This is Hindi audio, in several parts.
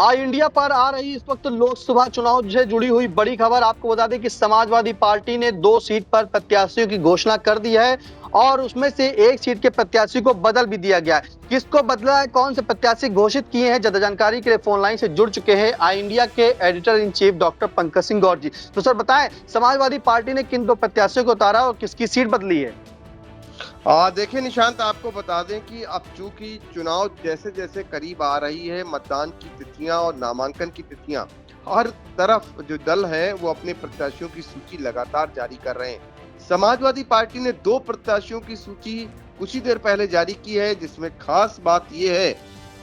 ऑल इंडिया पर आ रही इस वक्त लोकसभा चुनाव से जुड़ी हुई बड़ी खबर। आपको बता दें कि समाजवादी पार्टी ने 2 सीट पर प्रत्याशियों की घोषणा कर दी है और उसमें से 1 सीट के प्रत्याशी को बदल भी दिया गया है। किसको बदला है, कौन से प्रत्याशी घोषित किए हैं, ज्यादा जानकारी के लिए फोन लाइन से जुड़ चुके हैं ऑल इंडिया के editor in chief doctor Pankaj Singh Gaur ji. तो सर बताएं, समाजवादी पार्टी ने किन 2 प्रत्याशियों को उतारा और किसकी सीट बदली है? देखिए निशांत, आपको बता दें कि अब चूंकि चुनाव जैसे जैसे करीब आ रही है, मतदान की तिथियां और नामांकन की तिथियां, हर तरफ जो दल है वो अपने प्रत्याशियों की सूची लगातार जारी कर रहे हैं। समाजवादी पार्टी ने 2 प्रत्याशियों की सूची कुछ ही देर पहले जारी की है, जिसमें खास बात यह है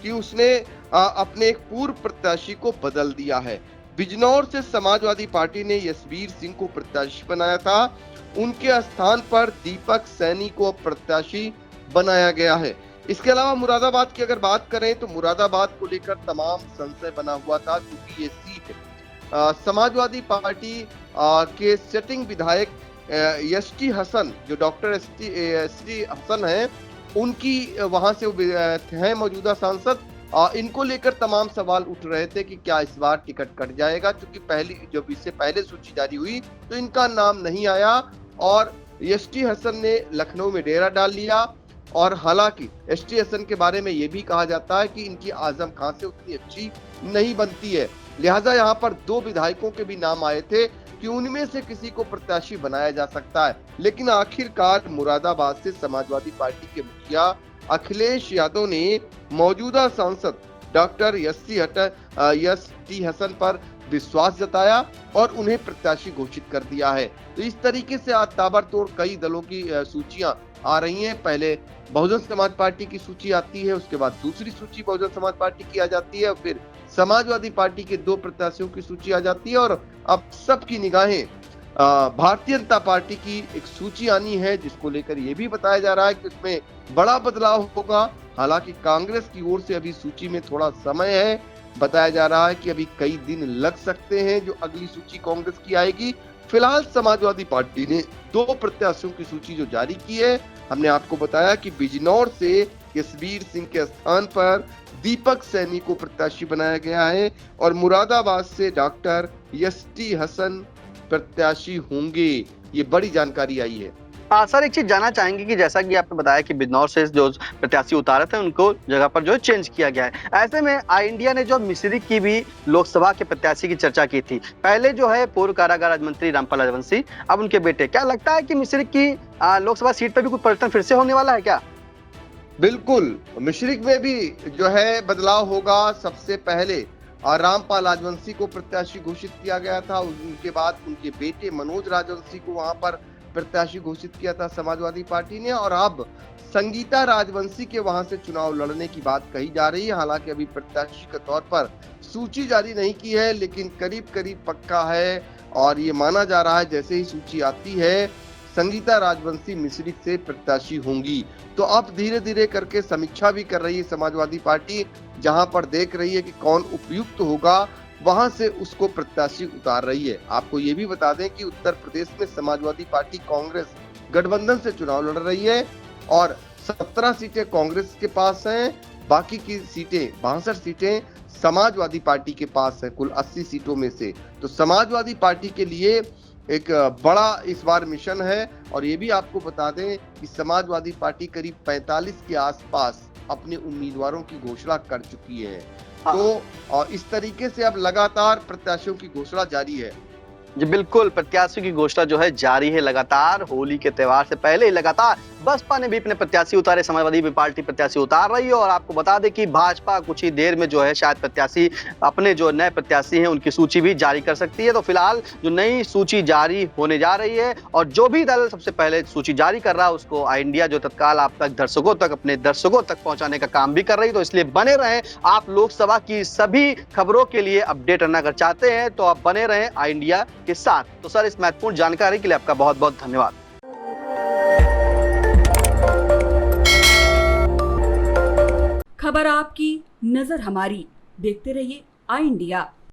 कि उसने अपने एक पूर्व प्रत्याशी को बदल दिया है। बिजनौर से समाजवादी पार्टी ने यशवीर सिंह को प्रत्याशी बनाया था, उनके स्थान पर दीपक सैनी को प्रत्याशी बनाया गया है। इसके अलावा मुरादाबाद की अगर बात करें तो मुरादाबाद को लेकर तमाम संशय बना हुआ था, क्योंकि ये सीट समाजवादी पार्टी के सिटिंग विधायक एसटी हसन, जो डॉक्टर एसटी हसन हैं, उनकी वहां से हैं मौजूदा सांसद। इनको लेकर तमाम सवाल उठ रहे थे कि क्या इस बार टिकट कट जाएगा, क्योंकि जब इससे पहले सूची जारी हुई तो इनका नाम नहीं आया और एसटी हसन ने लखनऊ में डेरा डाल लिया। और हालांकि एसटी हसन के बारे में यह भी कहा जाता है कि इनकी आजम खां से उतनी अच्छी नहीं बनती है, लिहाजा यहाँ पर 2 विधायकों के भी नाम आए थे कि उनमें से किसी को प्रत्याशी बनाया जा सकता है। लेकिन आखिरकार मुरादाबाद से समाजवादी पार्टी के मुखिया अखिलेश यादव ने मौजूदा सांसद डॉक्टर एसटी हसन पर विश्वास जताया और उन्हें प्रत्याशी घोषित कर दिया है। तो इस तरीके से आज ताबड़तोड़ कई दलों की सूचियां आ रही हैं। पहले बहुजन समाज पार्टी की सूची आती है, उसके बाद दूसरी सूची बहुजन समाज पार्टी की आ जाती है, फिर समाजवादी पार्टी के 2 प्रत्याशियों की सूची आ जाती है और अब सबकी निगाहें भारतीय जनता पार्टी की एक सूची आनी है, जिसको लेकर यह भी बताया जा रहा है कि उसमें बड़ा बदलाव होगा। हालांकि कांग्रेस की ओर से अभी सूची में थोड़ा समय है, बताया जा रहा है कि अभी कई दिन लग सकते हैं जो अगली सूची कांग्रेस की आएगी। फिलहाल समाजवादी पार्टी ने 2 प्रत्याशियों की सूची जो जारी की है, हमने आपको बताया कि बिजनौर से यशवीर सिंह के स्थान पर दीपक सैनी को प्रत्याशी बनाया गया है और मुरादाबाद से डॉक्टर एसटी हसन प्रत्याशी होंगे। ये बड़ी जानकारी आई है। सर एक चीज जानना चाहेंगे कि जैसा कि आपने बताया कि बिजनौर से जो प्रत्याशी उतारे थे उनको जगह पर जो है चेंज किया गया है, ऐसे में ऑल इंडिया ने जो मिश्रिक की भी लोकसभा के प्रत्याशी की चर्चा की थी। पहले जो है पूर्व कारागार राज्य मंत्री रामपाल राजवंशी, अब उनके बेटे। क्या लगता है कि मिश्रिक की लोकसभा सीट पर भी कुछ परिवर्तन फिर से होने वाला है क्या? बिल्कुल, मिश्रिक में भी जो है बदलाव होगा। सबसे पहले रामपाल राजवंशी को प्रत्याशी घोषित किया गया था, उनके बाद उनके बेटे मनोज राजवंशी को वहां पर प्रत्याशी घोषित किया था समाजवादी पार्टी ने, और अब संगीता राजवंशी के वहां से चुनाव लड़ने की बात कही जा रही है। हालांकि अभी प्रत्याशी के तौर पर सूची जारी नहीं की है, लेकिन करीब करीब पक्का है और ये माना जा रहा है जैसे ही सूची आती है संगीता राजवंशी मिश्रिक से प्रत्याशी होंगी। तो अब धीरे धीरे करके समीक्षा भी कर रही है समाजवादी पार्टी, जहां पर देख रही है कि कौन उपयुक्त होगा, वहां से उसको प्रत्याशी उतार रही है। आपको ये भी बता दें कि उत्तर प्रदेश में समाजवादी पार्टी कांग्रेस गठबंधन से चुनाव लड़ रही है और 17 सीटें कांग्रेस के पास हैं, बाकी की सीटें 62 सीटें समाजवादी पार्टी के पास है कुल 80 सीटों में से। तो समाजवादी पार्टी के लिए एक बड़ा इस बार मिशन है। और ये भी आपको बता दें कि समाजवादी पार्टी करीब 45 के आसपास अपने उम्मीदवारों की घोषणा कर चुकी है। तो इस तरीके से अब लगातार प्रत्याशियों की घोषणा जारी है। जी बिल्कुल, प्रत्याशियों की घोषणा जो है जारी है लगातार। होली के त्योहार से पहले ही लगातार बसपा ने भी अपने प्रत्याशी उतारे, समाजवादी भी पार्टी प्रत्याशी उतार रही है। और आपको बता दें कि भाजपा कुछ ही देर में जो है शायद प्रत्याशी अपने जो नए प्रत्याशी हैं उनकी सूची भी जारी कर सकती है। तो फिलहाल जो नई सूची जारी होने जा रही है और जो भी दल सबसे पहले सूची जारी कर रहा है उसको ऑल इंडिया जो तत्काल आप तक दर्शकों तक अपने दर्शकों तक पहुंचाने का काम भी कर रही है। तो इसलिए बने रहें, आप लोकसभा की सभी खबरों के लिए अपडेट रहना अगर चाहते हैं तो आप बने रहें ऑल इंडिया के साथ। तो सर इस महत्वपूर्ण जानकारी के लिए आपका बहुत बहुत धन्यवाद। खबर आपकी, नजर हमारी। देखते रहिए ऑल इंडिया।